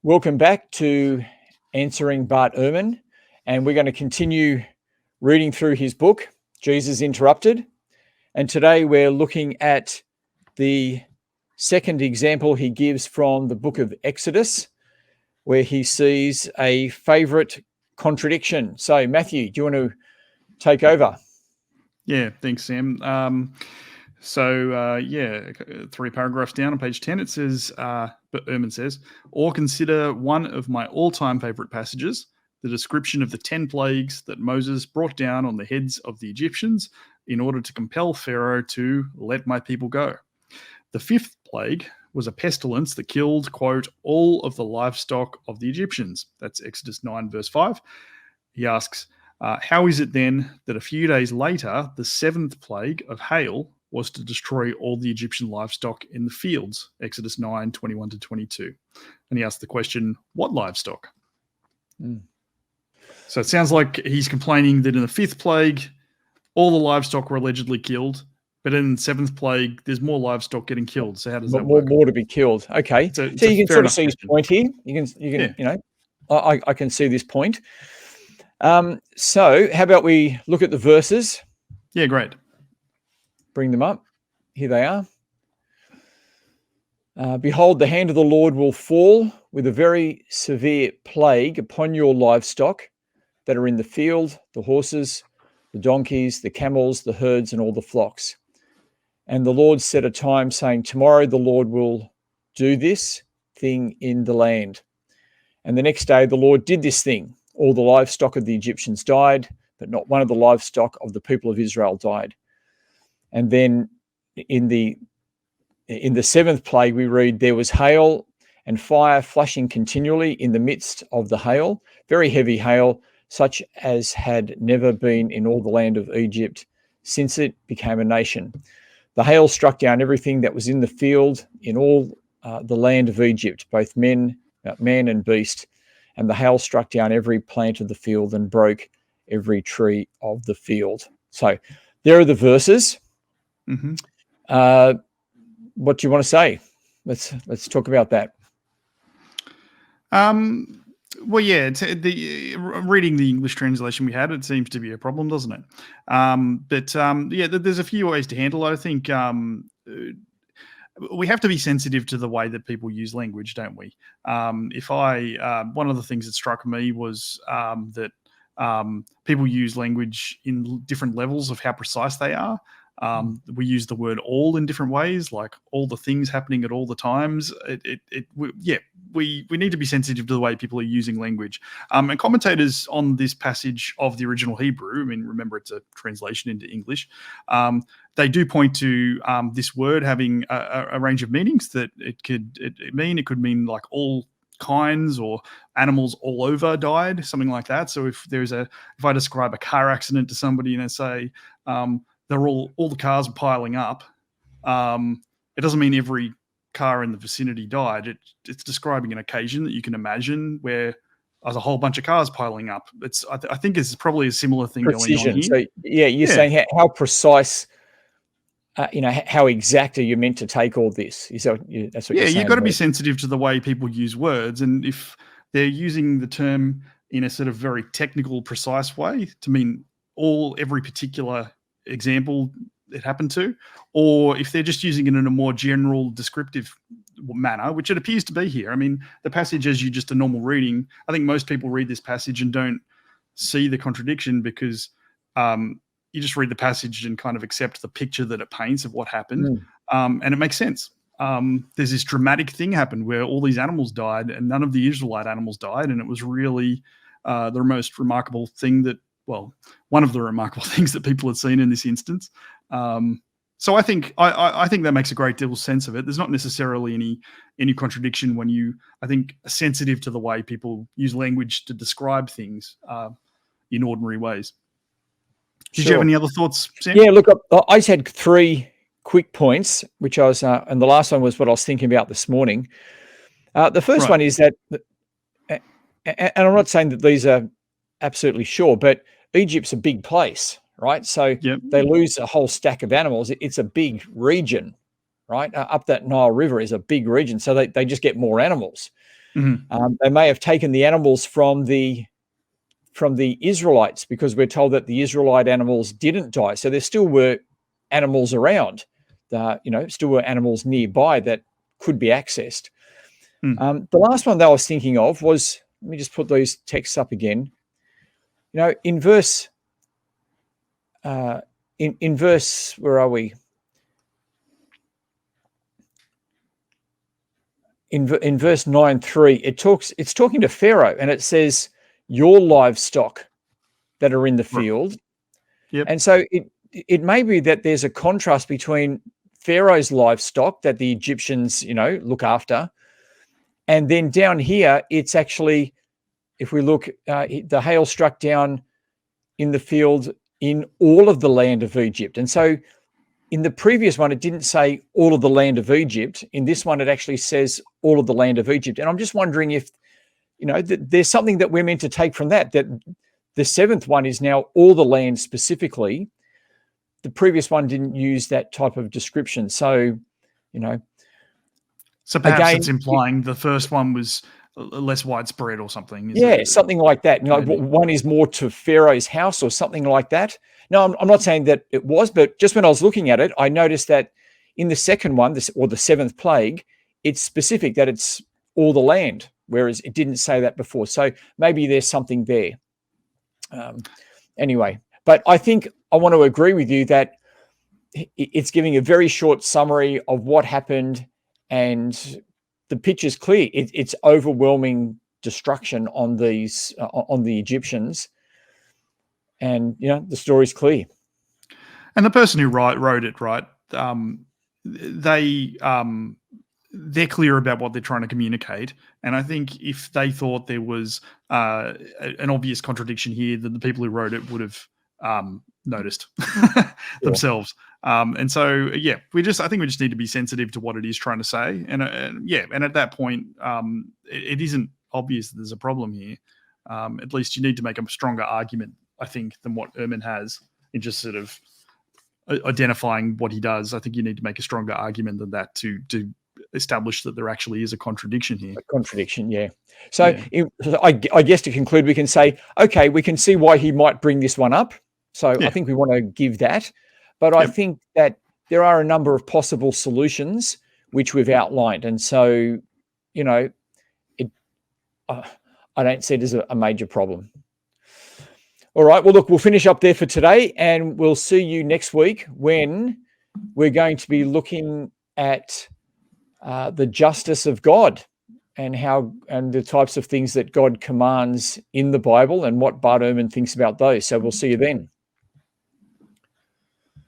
Welcome back to Answering Bart Ehrman, and we're going to continue reading through his book, Jesus Interrupted. And today we're looking at the second example he gives from the book of Exodus, where he sees a favorite contradiction. So, Matthew, do you want to take over? Yeah, thanks, Sam. Three paragraphs down on page 10, it says, but Ehrman says, or consider one of my all-time favorite passages, the description of the 10 plagues that Moses brought down on the heads of the Egyptians in order to compel Pharaoh to let my people go. The fifth plague was a pestilence that killed, quote, all of the livestock of the Egyptians. That's Exodus 9, verse 5. He asks, how is it then that a few days later, the seventh plague of hail was to destroy all the Egyptian livestock in the fields, Exodus 9, 21 to 22. And he asked the question, what livestock? So it sounds like he's complaining that in the fifth plague, all the livestock were allegedly killed, but in the seventh plague, there's more livestock getting killed. So how does that work? More to be killed. Okay. So you can sort of see his point here. You can, I can see this point. So how about we look at the verses? Yeah, great. Bring them up. Here they are. Behold, the hand of the Lord will fall with a very severe plague upon your livestock that are in the field, the horses, the donkeys, the camels, the herds, and all the flocks. And the Lord set a time, saying, tomorrow the Lord will do this thing in the land. And the next day the Lord did this thing. All the livestock of the Egyptians died, but not one of the livestock of the people of Israel died. And then in the seventh plague, we read, there was hail and fire flashing continually in the midst of the hail, very heavy hail, such as had never been in all the land of Egypt since it became a nation. The hail struck down everything that was in the field in all the land of Egypt, both man and beast. And the hail struck down every plant of the field and broke every tree of the field. So there are the verses. Mm-hmm. What do you want to say? Let's talk about that. Well, yeah, reading the English translation we had, it seems to be a problem, doesn't it? There's a few ways to handle it. I think we have to be sensitive to the way that people use language, don't we? One of the things that struck me was that people use language in different levels of how precise they are. We use the word all in different ways, like all the things happening at all the times. We need to be sensitive to the way people are using language. And commentators on this passage of the original Hebrew, I mean, remember it's a translation into English, they do point to this word having a range of meanings that it could mean like all kinds or animals all over died, something like that. So if I describe a car accident to somebody and I say, all the cars are piling up, it doesn't mean every car in the vicinity died. It's describing an occasion that you can imagine where there's a whole bunch of cars piling up. I think it's probably a similar thing going on here. So you're saying how precise, how exact are you meant to take all this? That's what you're saying. You've got to be sensitive to the way people use words, and if they're using the term in a sort of very technical, precise way to mean every particular example it happened to, or if they're just using it in a more general descriptive manner, which it appears to be here. I mean, the passage as just a normal reading, I think most people read this passage and don't see the contradiction because you just read the passage and kind of accept the picture that it paints of what happened. And it makes sense. There's this dramatic thing happened where all these animals died and none of the Israelite animals died. And it was really the most remarkable thing one of the remarkable things that people had seen in this instance. So I think that makes a great deal of sense of it. There's not necessarily any contradiction when you, I think, are sensitive to the way people use language to describe things in ordinary ways. Did you have any other thoughts, Sam? Yeah, look, I just had three quick points, which I was, and the last one was what I was thinking about this morning. The first one is that, and I'm not saying that these are absolutely sure, but Egypt's a big place, right? So they lose a whole stack of animals. It's a big region, right? Up that Nile River is a big region. So they just get more animals. Mhm. They may have taken the animals from the Israelites, because we're told that the Israelite animals didn't die. So there still were animals around, still were animals nearby that could be accessed. Mm. The last one that I was thinking of was, let me just put those texts up again. In verse, in verse, where are we? In verse 9:3, it's talking to Pharaoh, and it says, your livestock that are in the field. Yep. And so it may be that there's a contrast between Pharaoh's livestock that the Egyptians, look after. And then down here, it's actually, if we look, the hail struck down in the field in all of the land of Egypt. And so in the previous one, it didn't say all of the land of Egypt. In this one, it actually says all of the land of Egypt. And I'm just wondering if, there's something that we're meant to take from that the seventh one is now all the land specifically. The previous one didn't use that type of description. So, So perhaps again, it's implying the first one was less widespread or something. Something like that. One is more to Pharaoh's house or something like that. No, I'm not saying that it was, but just when I was looking at it, I noticed that in the second one, or the seventh plague, it's specific that it's all the land, whereas it didn't say that before. So maybe there's something there. Anyway, but I think I want to agree with you that it's giving a very short summary of what happened, and the picture's clear. It's overwhelming destruction on the Egyptians, and the story's clear. And the person who wrote it, right? They're clear about what they're trying to communicate. And I think if they thought there was an obvious contradiction here, that the people who wrote it would have noticed themselves. And so, I think we just need to be sensitive to what it is trying to say. And at that point, it isn't obvious that there's a problem here. At least you need to make a stronger argument, I think, than what Ehrman has in just sort of identifying what he does. I think you need to make a stronger argument than that to establish that there actually is a contradiction here. A contradiction, yeah. So I guess to conclude, we can say, okay, we can see why he might bring this one up. So I think we want to give that. But I think that there are a number of possible solutions which we've outlined. And so, I don't see it as a major problem. All right. Well, look, we'll finish up there for today, and we'll see you next week when we're going to be looking at the justice of God and the types of things that God commands in the Bible and what Bart Ehrman thinks about those. So we'll see you then.